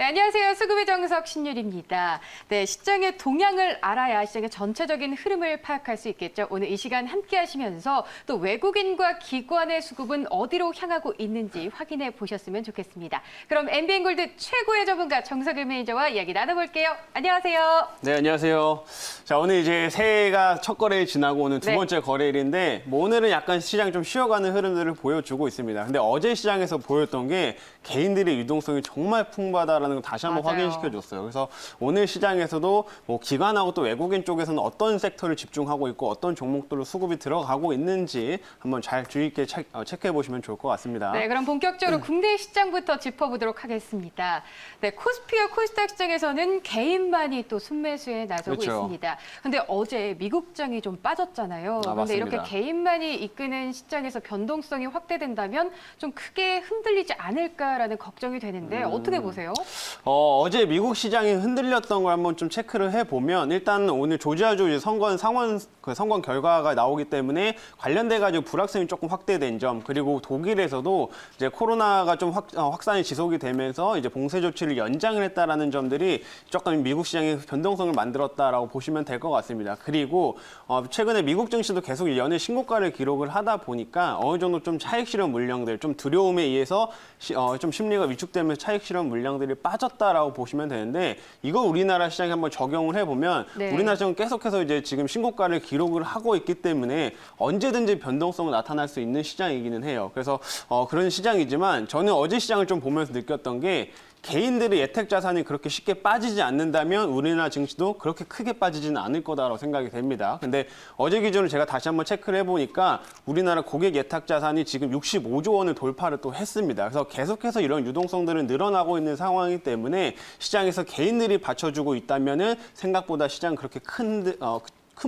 네, 안녕하세요. 수급의 정석 신유리입니다. 네, 시장의 동향을 알아야 시장의 전체적인 흐름을 파악할 수 있겠죠. 오늘 이 시간 함께 하시면서 또 외국인과 기관의 수급은 어디로 향하고 있는지 확인해 보셨으면 좋겠습니다. 그럼 MBN골드 최고의 전문가 정석일 매니저와 이야기 나눠볼게요. 안녕하세요. 네, 안녕하세요. 자, 오늘 이제 새해가 첫 거래일 지나고 오늘 두 번째 거래일인데 뭐 오늘은 약간 시장이 좀 쉬어가는 흐름들을 보여주고 있습니다. 근데 어제 시장에서 보였던 게 개인들의 유동성이 정말 풍부하다라는 걸 다시 한번 맞아요. 확인시켜줬어요. 그래서 오늘 시장에서도 뭐 기관하고 또 외국인 쪽에서는 어떤 섹터를 집중하고 있고 어떤 종목들로 수급이 들어가고 있는지 한번 잘 주의 있게 체크해 보시면 좋을 것 같습니다. 네, 그럼 본격적으로 국내 시장부터 짚어보도록 하겠습니다. 네, 코스피와 코스닥 시장에서는 개인만이 또 순매수에 나서고 그렇죠. 있습니다. 근데 어제 미국장이 좀 빠졌잖아요. 그런데 맞습니다. 이렇게 개인만이 이끄는 시장에서 변동성이 확대된다면 좀 크게 흔들리지 않을까라는 걱정이 되는데 어떻게 보세요? 어제 미국 시장이 흔들렸던 걸 한번 좀 체크를 해보면 일단 오늘 조지아주 이제 선거 결과가 나오기 때문에 관련돼가지고 불확실성이 조금 확대된 점, 그리고 독일에서도 이제 코로나가 좀 확산이 지속이 되면서 이제 봉쇄 조치를 연장을 했다라는 점들이 조금 미국 시장의 변동성을 만들었다라고 보시면 될 것 같습니다. 그리고 최근에 미국 증시도 계속 연일 신고가를 기록을 하다 보니까 어느 정도 좀 차익 실현 물량들, 좀 두려움에 의해서 좀 심리가 위축되면서 차익 실현 물량들이 빠졌다라고 보시면 되는데 이거 우리나라 시장에 한번 적용을 해보면 네. 우리나라 시장은 계속해서 이제 지금 신고가를 기록을 하고 있기 때문에 언제든지 변동성은 나타날 수 있는 시장이기는 해요. 그래서 그런 시장이지만 저는 어제 시장을 좀 보면서 느꼈던 게 개인들의 예택 자산이 그렇게 쉽게 빠지지 않는다면 우리나라 증시도 그렇게 크게 빠지지는 않을 거다라고 생각이 됩니다. 근데 어제 기준으로 제가 다시 한번 체크를 해보니까 우리나라 고객 예탁 자산이 지금 65조 원을 돌파를 또 했습니다. 그래서 계속해서 이런 유동성들은 늘어나고 있는 상황이기 때문에 시장에서 개인들이 받쳐주고 있다면은 생각보다 시장 그렇게 큰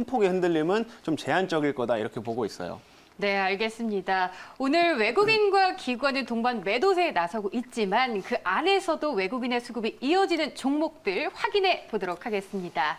폭의 흔들림은 좀 제한적일 거다 이렇게 보고 있어요. 네, 알겠습니다. 오늘 외국인과 기관은 동반 매도세에 나서고 있지만 그 안에서도 외국인의 수급이 이어지는 종목들 확인해 보도록 하겠습니다.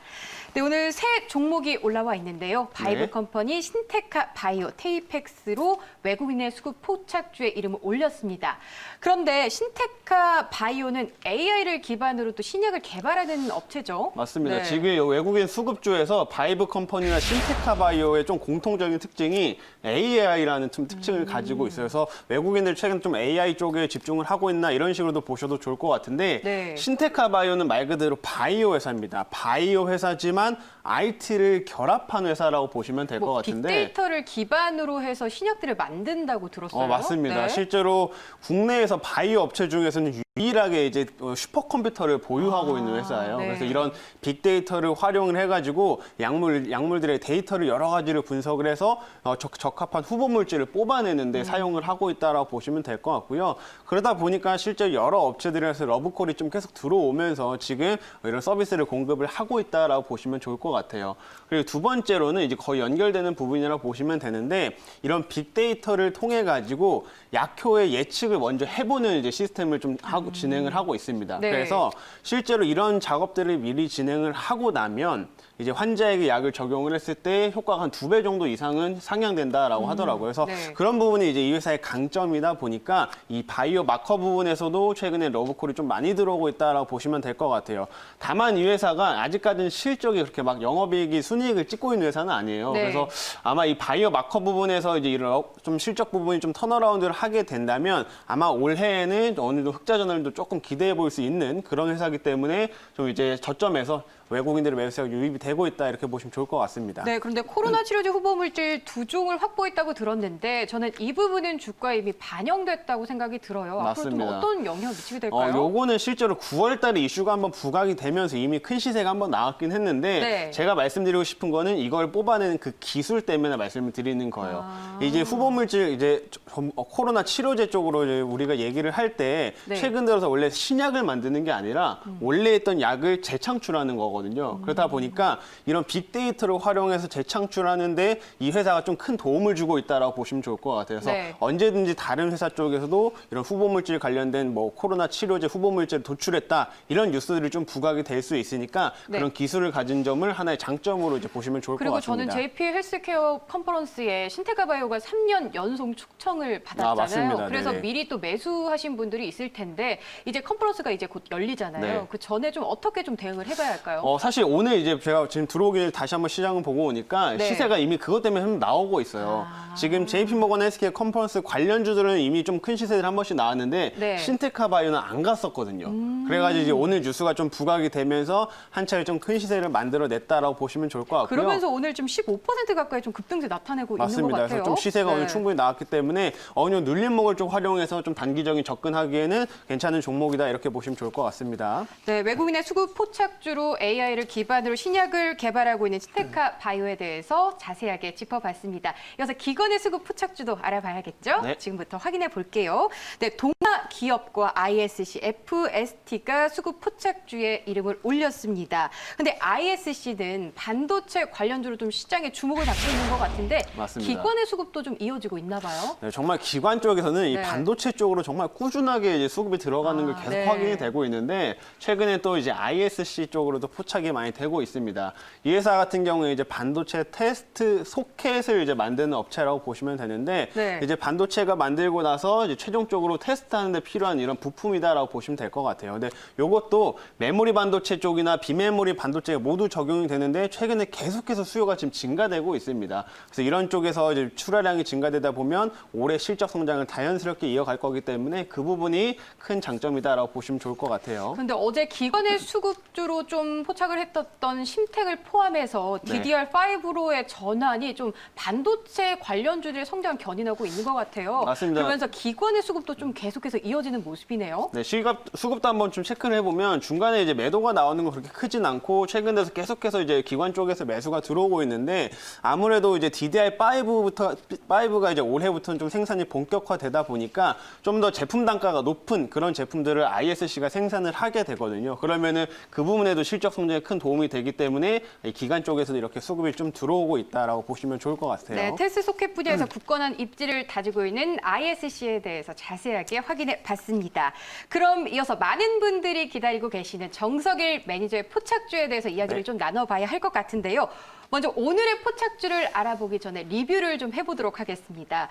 네, 오늘 새 종목이 올라와 있는데요. 바이브 네. 컴퍼니, 신테카 바이오, 테이펙스로 외국인의 수급 포착주에 이름을 올렸습니다. 그런데 신테카 바이오는 AI를 기반으로 또 신약을 개발하는 업체죠. 맞습니다. 네. 지금 외국인 수급주에서 바이브 컴퍼니나 신테카 바이오의 좀 공통적인 특징이 AI라는 특징을 가지고 있어요. 그래서 외국인들 최근 좀 AI 쪽에 집중을 하고 있나 이런 식으로도 보셔도 좋을 것 같은데 네. 신테카 바이오는 말 그대로 바이오 회사입니다. 바이오 회사지만 IT를 결합한 회사라고 보시면 될 것 같은데 빅데이터를 기반으로 해서 신약들을 만든다고 들었어요. 맞습니다. 네. 실제로 국내에서 바이오 업체 중에서는 유일하게 이제 슈퍼컴퓨터를 보유하고 있는 회사예요. 네. 그래서 이런 빅데이터를 활용을 해가지고 약물들의 데이터를 여러 가지를 분석을 해서 적합한 후보 물질을 뽑아내는데 사용을 하고 있다라고 보시면 될 것 같고요. 그러다 보니까 실제 여러 업체들에서 러브콜이 좀 계속 들어오면서 지금 이런 서비스를 공급을 하고 있다라고 보시면 좋을 것 같아요. 그리고 두 번째로는 이제 거의 연결되는 부분이라고 보시면 되는데 이런 빅데이터를 통해 가지고 약효의 예측을 먼저 해보는 이제 시스템을 좀 진행을 하고 있습니다. 네. 그래서 실제로 이런 작업들을 미리 진행을 하고 나면 이제 환자에게 약을 적용을 했을 때 효과가 한 2배 정도 이상은 상향된다라고 하더라고요. 그래서 네. 그런 부분이 이제 이 회사의 강점이다 보니까 이 바이오 마커 부분에서도 최근에 러브콜이 좀 많이 들어오고 있다라고 보시면 될 것 같아요. 다만 이 회사가 아직까지는 실적이 그렇게 막 영업이익이 순이익을 찍고 있는 회사는 아니에요. 네. 그래서 아마 이 바이오 마커 부분에서 이제 이런 좀 실적 부분이 좀 턴어라운드를 하게 된다면 아마 올해에는 어느 정도 흑자 전환도 조금 기대해 볼 수 있는 그런 회사이기 때문에 좀 이제 저점에서 외국인들의 매수세가 유입이 되고 있다 이렇게 보시면 좋을 것 같습니다. 네, 그런데 코로나 치료제 후보 물질 2종을 확보했다고 들었는데 저는 이 부분은 주가에 이미 반영됐다고 생각이 들어요. 앞으로 좀 맞습니다. 어떤 영향을 미치게 될까요? 요거는 실제로 9월 달에 이슈가 한번 부각이 되면서 이미 큰 시세가 한번 나왔긴 했는데 네. 제가 말씀드리고 싶은 거는 이걸 뽑아내는 그 기술 때문에 말씀을 드리는 거예요. 이제 후보 물질 이제 코로나 치료제 쪽으로 이제 우리가 얘기를 할 때 네. 최근 들어서 원래 신약을 만드는 게 아니라 원래 있던 약을 재창출하는 거거든요. 거거든요. 그러다 보니까 이런 빅데이터를 활용해서 재창출하는데 이 회사가 좀 큰 도움을 주고 있다라고 보시면 좋을 것 같아요. 그래서 네. 언제든지 다른 회사 쪽에서도 이런 후보물질 관련된 뭐 코로나 치료제 후보물질을 도출했다 이런 뉴스들이 좀 부각이 될 수 있으니까 네. 그런 기술을 가진 점을 하나의 장점으로 이제 보시면 좋을 것 그리고 같습니다. 저는 JP 헬스케어 컨퍼런스에 신테가바이오가 3년 연속 초청을 받았잖아요. 맞습니다. 그래서 네네. 미리 또 매수하신 분들이 있을 텐데 이제 컨퍼런스가 이제 곧 열리잖아요. 네. 그 전에 좀 어떻게 좀 대응을 해봐야 할까요? 사실 오늘 이제 제가 지금 들어오기 전에 다시 한번 시장을 보고 오니까 네. 시세가 이미 그것 때문에 좀 나오고 있어요. 지금 JP모건 헬스케어 컨퍼런스 관련주들은 이미 좀 큰 시세들 한 번씩 나왔는데 네. 신테카바이오는 안 갔었거든요. 그래가지고 이제 오늘 뉴스가 좀 부각이 되면서 한 차례 좀 큰 시세를 만들어냈다라고 보시면 좋을 것 같고요. 그러면서 오늘 좀 15% 가까이 좀 급등세 나타내고 있는 것 맞습니다. 같아요. 그래서 좀 시세가 네. 오늘 충분히 나왔기 때문에 어느 정도 눌림목을 좀 활용해서 좀 단기적인 접근하기에는 괜찮은 종목이다 이렇게 보시면 좋을 것 같습니다. 네, 외국인의 수급 포착주로 AI를 기반으로 신약을 개발하고 있는 신테카 바이오에 대해서 자세하게 짚어봤습니다. 이어서 기관의 수급 포착주도 알아봐야겠죠? 네. 지금부터 확인해 볼게요. 네, 동아 기업과 ISC, FST가 수급 포착주에 이름을 올렸습니다. 근데 ISC는 반도체 관련주로 좀 시장에 주목을 받고 있는 것 같은데 맞습니다. 기관의 수급도 좀 이어지고 있나 봐요. 네, 정말 기관 쪽에서는 이 네. 반도체 쪽으로 정말 꾸준하게 이제 수급이 들어가는 걸 계속 네. 확인이 되고 있는데 최근에 또 이제 ISC 쪽으로도 포착이 많이 되고 있습니다. 이 회사 같은 경우에 이제 반도체 테스트 소켓을 이제 만드는 업체라고 보시면 되는데 네. 이제 반도체가 만들고 나서 이제 최종적으로 테스트하는 데 필요한 이런 부품이다라고 보시면 될 것 같아요. 근데 이것도 메모리 반도체 쪽이나 비메모리 반도체가 모두 적용이 되는데 최근에 계속해서 수요가 지금 증가되고 있습니다. 그래서 이런 쪽에서 이제 출하량이 증가되다 보면 올해 실적 성장을 자연스럽게 이어갈 거기 때문에 그 부분이 큰 장점이다라고 보시면 좋을 것 같아요. 근데 어제 기관의 수급주로 좀 포착을 했었던 심텍을 포함해서 네. DDR5로의 전환이 좀 반도체 관련주들의 성장 견인하고 있는 것 같아요. 맞습니다. 그러면서 기관의 수급도 좀 계속해서 이어지는 모습이네요. 네, 수급도 한번 좀 체크를 해보면 중간에 이제 매도가 나오는 건 그렇게 크진 않고 최근 들어서 계속해서 이제 기관 쪽에서 매수가 들어오고 있는데 아무래도 이제 DDR5가 이제 올해부터는 좀 생산이 본격화되다 보니까 좀 더 제품 단가가 높은 그런 제품들을 ISC가 생산을 하게 되거든요. 그러면은 그 부분에도 실적 성장에 큰 도움이 되기 때문에 이 기관 쪽에서도 이렇게 수급이 좀 들어오고 있다라고 보시면 좋을 것 같아요. 네, 테스트 소켓 분야에서 굳건한 입지를 다지고 있는 ISC에 대해서 자세하게 확인해 봤습니다. 그럼 이어서 많은 분들이 기다리고 계시는 정석일 매니저의 포착주에 대해서 이야기를 네. 좀 나눠봐야 할 것 같은데요. 먼저 오늘의 포착주를 알아보기 전에 리뷰를 좀 해보도록 하겠습니다.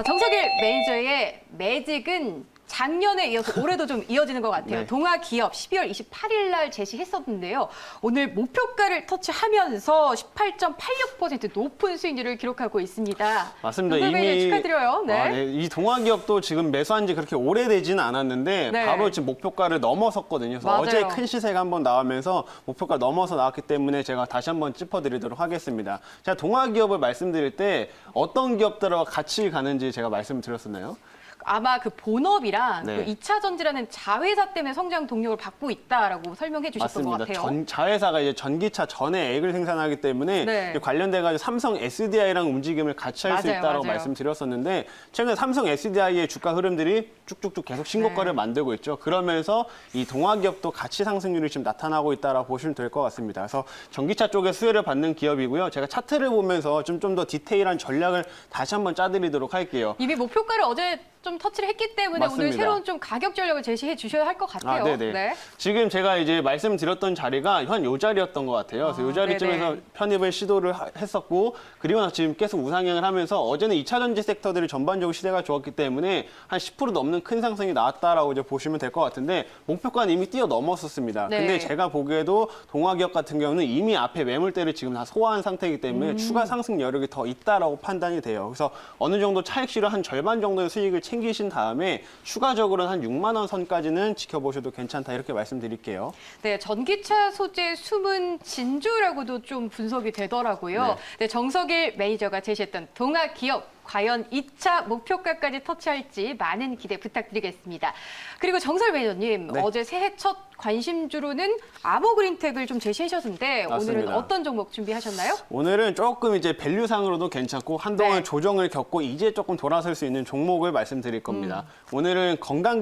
정석일 매니저의 매직은 작년에 이어서 올해도 좀 이어지는 것 같아요. 네. 동아기업 12월 28일 날 제시했었는데요. 오늘 목표가를 터치하면서 18.86% 높은 수익률을 기록하고 있습니다. 맞습니다. 동아매니저 축하드려요. 네. 네. 이 동아기업도 지금 매수한 지 그렇게 오래되지는 않았는데 네. 바로 지금 목표가를 넘어섰거든요. 그래서 맞아요. 어제 큰 시세가 한번 나오면서 목표가 넘어서 나왔기 때문에 제가 다시 한번 짚어드리도록 하겠습니다. 제가 동아기업을 말씀드릴 때 어떤 기업들하고 같이 가는지 제가 말씀드렸었나요? 아마 그 본업이랑 네. 그 2차 전지라는 자회사 때문에 성장 동력을 받고 있다라고 설명해 주셨던 것 맞습니다. 같아요. 자회사가 이제 전기차 전에 액을 생산하기 때문에 네. 관련돼가지고 삼성 SDI랑 움직임을 같이 할 수 맞아요, 있다고 맞아요. 말씀드렸었는데 최근 삼성 SDI의 주가 흐름들이 쭉쭉쭉 계속 신고가를 네. 만들고 있죠. 그러면서 이 동아기업도 같이 상승률이 지금 나타나고 있다라고 보시면 될 것 같습니다. 그래서 전기차 쪽에 수혜를 받는 기업이고요. 제가 차트를 보면서 좀 더 디테일한 전략을 다시 한번 짜드리도록 할게요. 이미 목표가를 어제 좀 터치를 했기 때문에 맞습니다. 오늘 새로운 좀 가격 전략을 제시해 주셔야 할 것 같아요. 네네. 네. 지금 제가 이제 말씀드렸던 자리가 한 요 자리였던 것 같아요. 그래서 요 자리쯤에서 네네. 편입을 시도를 했었고, 그리고 나서 지금 계속 우상향을 하면서 어제는 2차 전지 섹터들이 전반적으로 시대가 좋았기 때문에 한 10% 넘는 큰 상승이 나왔다라고 이제 보시면 될 것 같은데 목표가는 이미 뛰어넘었었습니다. 네. 근데 제가 보기에도 동아기업 같은 경우는 이미 앞에 매물대를 지금 다 소화한 상태이기 때문에 추가 상승 여력이 더 있다라고 판단이 돼요. 그래서 어느 정도 차익 실현 한 절반 정도의 수익을 챙기신 다음에 추가적으로는 한 6만 원 선까지는 지켜보셔도 괜찮다 이렇게 말씀드릴게요. 네, 전기차 소재 숨은 진주라고도 좀 분석이 되더라고요. 네. 네, 정석일 매니저가 제시했던 동아기업 과연 2차 목표가까지 터치할지 많은 기대 부탁드리겠습니다. 그리고 정설 매니저님, 네. 어제 새해 첫 관심주로는 아모그린텍을 좀 제시하셨는데 맞습니다. 오늘은 어떤 종목 준비하셨나요? 오늘은 조금 이제 밸류상으로도 괜찮고 한동안 네. 조정을 겪고 이제 조금 돌아설 수 있는 종목을 말씀드릴 겁니다. 오늘은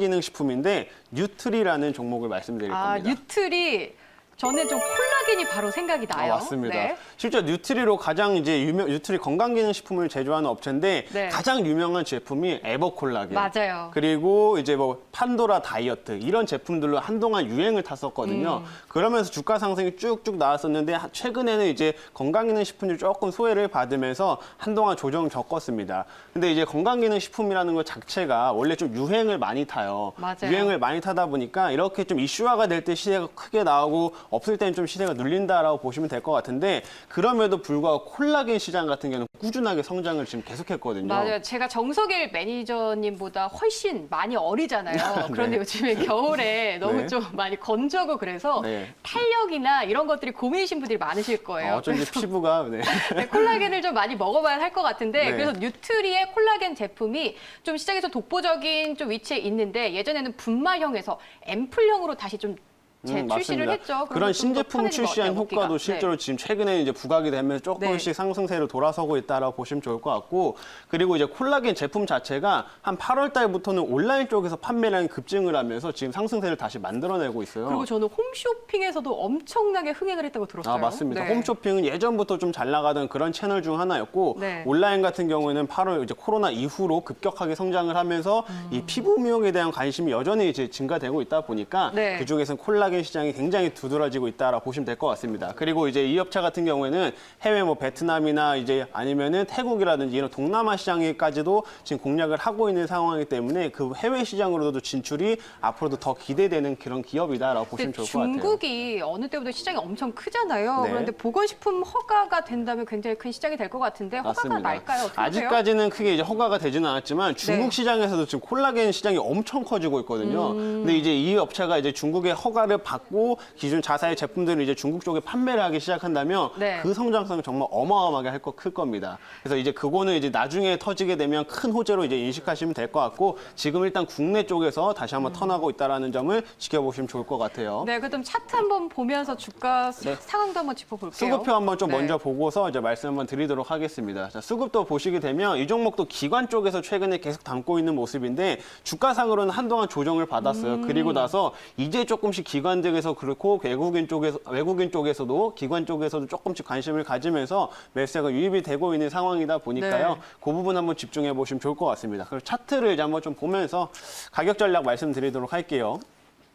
건강기능식품인데 뉴트리라는 종목을 말씀드릴 겁니다. 뉴트리 저는 좀 콜라겐이 바로 생각이 나요. 맞습니다. 네. 실제 뉴트리로 가장 이제 뉴트리 건강기능식품을 제조하는 업체인데 네. 가장 유명한 제품이 에버콜라겐. 맞아요. 그리고 이제 뭐 판도라 다이어트 이런 제품들로 한동안 유행을 탔었거든요. 그러면서 주가 상승이 쭉쭉 나왔었는데 최근에는 이제 건강기능식품이 조금 소외를 받으면서 한동안 조정을 겪었습니다. 근데 이제 건강기능식품이라는 것 자체가 원래 좀 유행을 많이 타요. 맞아요. 유행을 많이 타다 보니까 이렇게 좀 이슈화가 될 때 시세가 크게 나오고 없을 때는 좀 시세가 눌린다라고 보시면 될 것 같은데 그럼에도 불구하고 콜라겐 시장 같은 경우는 꾸준하게 성장을 지금 계속했거든요. 맞아요. 제가 정석일 매니저님보다 훨씬 많이 어리잖아요. 그런데 네. 요즘에 겨울에 너무 네. 좀 많이 건조하고 그래서 네. 탄력이나 이런 것들이 고민이신 분들이 많으실 거예요. 어쩐지 피부가 네. 네, 콜라겐을 좀 많이 먹어봐야 할 것 같은데 네. 그래서 뉴트리의 콜라겐 제품이 좀 시장에서 독보적인 좀 위치에 있는데 예전에는 분말형에서 앰플형으로 다시 좀 출시를 맞습니다. 했죠. 그런 좀더 신제품 편해진 것 출시한 같아요, 먹기가. 효과도 실제로 지금 최근에 이제 부각이 되면서 조금씩 상승세로 돌아서고 있다라고 보시면 좋을 것 같고 그리고 이제 콜라겐 제품 자체가 한 8월 달부터는 온라인 쪽에서 판매량이 급증을 하면서 지금 상승세를 다시 만들어내고 있어요. 그리고 저는 홈쇼핑에서도 엄청나게 흥행을 했다고 들었어요. 맞습니다. 네. 홈쇼핑은 예전부터 좀 잘 나가던 그런 채널 중 하나였고 네. 온라인 같은 경우에는 8월 이제 코로나 이후로 급격하게 성장을 하면서 이 피부 미용에 대한 관심이 여전히 이제 증가되고 있다 보니까 네. 그 중에서는 콜라겐 시장이 굉장히 두드러지고 있다라고 보시면 될 것 같습니다. 그리고 이제 이 업체 같은 경우에는 해외 뭐 베트남이나 이제 아니면은 태국이라든지 이런 동남아 시장에까지도 지금 공략을 하고 있는 상황이기 때문에 그 해외 시장으로도 진출이 앞으로도 더 기대되는 그런 기업이다라고 보시면 좋을 것 같아요. 중국이 어느 때보다 시장이 엄청 크잖아요. 네. 그런데 보건식품 허가가 된다면 굉장히 큰 시장이 될 것 같은데 허가가 맞습니다. 날까요? 어떻게 보세요? 아직까지는 크게 이제 허가가 되지는 않았지만 중국 네. 시장에서도 지금 콜라겐 시장이 엄청 커지고 있거든요. 근데 이제 이 업체가 이제 중국의 허가를 받고 기존 자사의 제품들을 이제 중국 쪽에 판매를 하기 시작한다면 네. 그 성장성이 정말 어마어마하게 클 겁니다. 그래서 이제 그거는 이제 나중에 터지게 되면 큰 호재로 이제 인식하시면 될 것 같고 지금 일단 국내 쪽에서 다시 한번 턴하고 있다라는 점을 지켜보시면 좋을 것 같아요. 네, 그럼 차트 한번 보면서 주가 네. 상황도 한번 짚어볼게요. 수급표 한번 좀 네. 먼저 보고서 이제 말씀 한번 드리도록 하겠습니다. 자, 수급도 보시게 되면 이 종목도 기관 쪽에서 최근에 계속 담고 있는 모습인데 주가상으로는 한동안 조정을 받았어요. 그리고 나서 이제 조금씩 기관들에서 그렇고 외국인 쪽에서도 기관 쪽에서도 조금씩 관심을 가지면서 매수가 유입이 되고 있는 상황이다 보니까요. 네. 그 부분 한번 집중해 보시면 좋을 것 같습니다. 그리고 차트를 이제 한번 좀 보면서 가격 전략 말씀드리도록 할게요.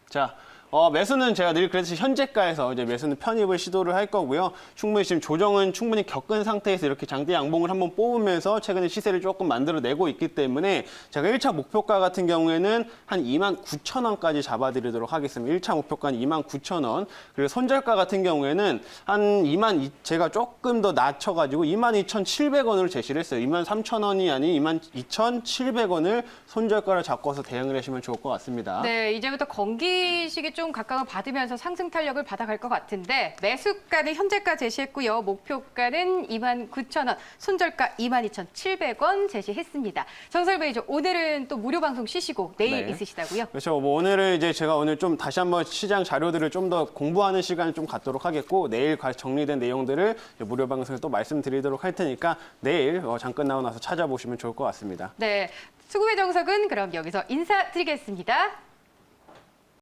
자. 매수는 제가 늘 그랬듯이 현재가에서 이제 매수는 편입을 시도를 할 거고요. 충분히 지금 조정은 충분히 겪은 상태에서 이렇게 장대 양봉을 한번 뽑으면서 최근에 시세를 조금 만들어내고 있기 때문에 제가 1차 목표가 같은 경우에는 한 29,000원까지 잡아드리도록 하겠습니다. 1차 목표가는 29,000원. 그리고 손절가 같은 경우에는 제가 조금 더 낮춰가지고 22,700원으로 제시를 했어요. 23,000원이 아닌 22,700원을 손절가를 잡고서 대응을 하시면 좋을 것 같습니다. 네, 이제부터 건기식이 좀 각광을 받으면서 상승 탄력을 받아갈 것 같은데 매수가는 현재가 제시했고요. 목표가는 29,000원, 손절가 22,700원 제시했습니다. 정설 매니저, 오늘은 또 무료 방송 쉬시고 내일 네. 있으시다고요? 그렇죠. 뭐 오늘은 이제 제가 오늘 좀 다시 한번 시장 자료들을 좀 더 공부하는 시간을 좀 갖도록 하겠고 내일 정리된 내용들을 무료 방송에 또 말씀드리도록 할 테니까 내일 잠깐 나고 나서 찾아보시면 좋을 것 같습니다. 네, 수급의 정석은 그럼 여기서 인사드리겠습니다.